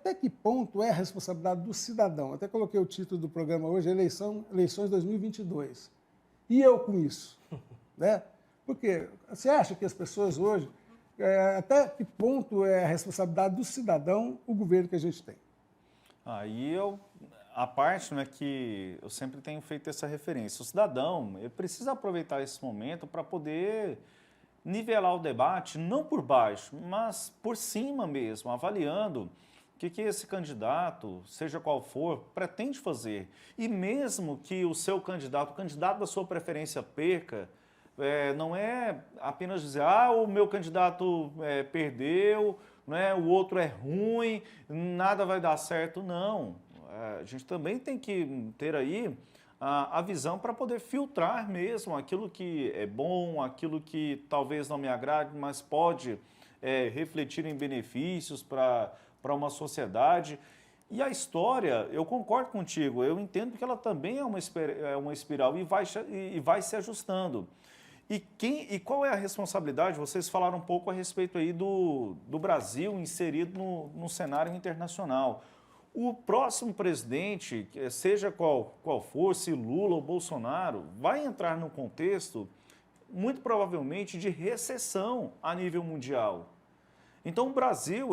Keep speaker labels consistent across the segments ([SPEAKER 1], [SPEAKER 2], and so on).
[SPEAKER 1] até que ponto é a responsabilidade do cidadão? Até coloquei o título do programa hoje, Eleições 2022. E eu com isso? Né? Porque você acha que as pessoas hoje, até que ponto é a responsabilidade do cidadão o governo que a gente tem?
[SPEAKER 2] Aí a parte, né, que eu sempre tenho feito essa referência, o cidadão ele precisa aproveitar esse momento para poder nivelar o debate, não por baixo, mas por cima mesmo, avaliando o que esse candidato, seja qual for, pretende fazer. E mesmo que o seu candidato, o candidato da sua preferência perca, não é apenas dizer, o meu candidato perdeu, né, o outro é ruim, nada vai dar certo, não. A gente também tem que ter aí a visão para poder filtrar mesmo aquilo que é bom, aquilo que talvez não me agrade, mas pode refletir em benefícios para uma sociedade. E a história, eu concordo contigo, eu entendo que ela também é uma espiral e vai se ajustando. E qual é a responsabilidade? Vocês falaram um pouco a respeito aí do Brasil inserido no cenário internacional. O próximo presidente, seja qual for, se Lula ou Bolsonaro, vai entrar no contexto, muito provavelmente, de recessão a nível mundial. Então o Brasil,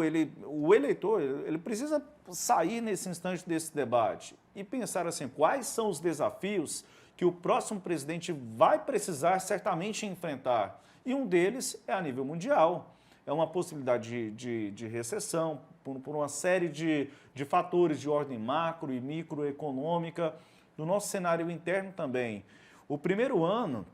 [SPEAKER 2] o eleitor, ele precisa sair nesse instante desse debate e pensar assim, quais são os desafios que o próximo presidente vai precisar certamente enfrentar. E um deles é a nível mundial. É uma possibilidade de recessão por uma série de fatores de ordem macro e microeconômica, no nosso cenário interno também. O primeiro ano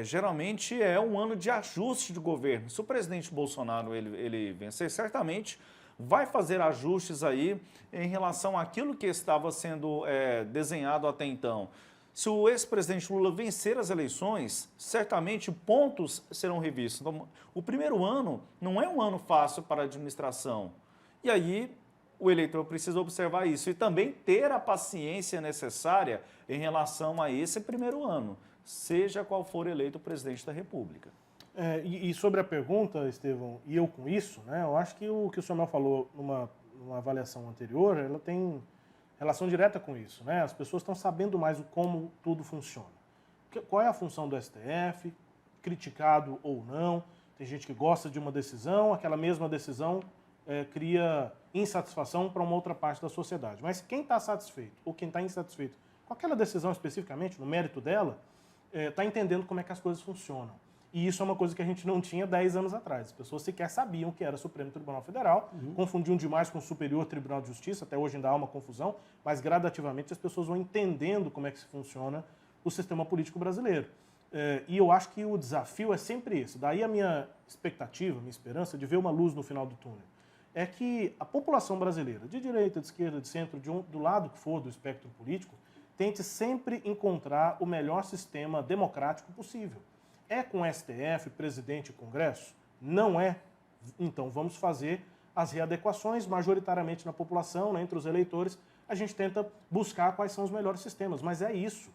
[SPEAKER 2] geralmente é um ano de ajuste de governo. Se o presidente Bolsonaro ele vencer, certamente vai fazer ajustes aí em relação àquilo que estava sendo desenhado até então. Se o ex-presidente Lula vencer as eleições, certamente pontos serão revistos. Então, o primeiro ano não é um ano fácil para a administração. E aí o eleitor precisa observar isso e também ter a paciência necessária em relação a esse primeiro ano, seja qual for eleito o presidente da República.
[SPEAKER 3] E sobre a pergunta, Estevão, e eu com isso, né, eu acho que o que o Samuel falou numa avaliação anterior, ela tem relação direta com isso, né? As pessoas estão sabendo mais como tudo funciona. Qual é a função do STF, criticado ou não? Tem gente que gosta de uma decisão, aquela mesma decisão cria insatisfação para uma outra parte da sociedade. Mas quem está satisfeito ou quem está insatisfeito com aquela decisão especificamente, no mérito dela, está entendendo como é que as coisas funcionam. E isso é uma coisa que a gente não tinha 10 anos atrás. As pessoas sequer sabiam que era Supremo Tribunal Federal, confundiam demais com o Superior Tribunal de Justiça, até hoje ainda há uma confusão, mas gradativamente as pessoas vão entendendo como é que funciona o sistema político brasileiro. E eu acho que o desafio é sempre esse. Daí a minha expectativa, minha esperança de ver uma luz no final do túnel, é que a população brasileira, de direita, de esquerda, de centro, do lado que for do espectro político, tente sempre encontrar o melhor sistema democrático possível. É com STF, presidente e Congresso? Não é. Então vamos fazer as readequações majoritariamente na população, né, entre os eleitores. A gente tenta buscar quais são os melhores sistemas, mas é isso.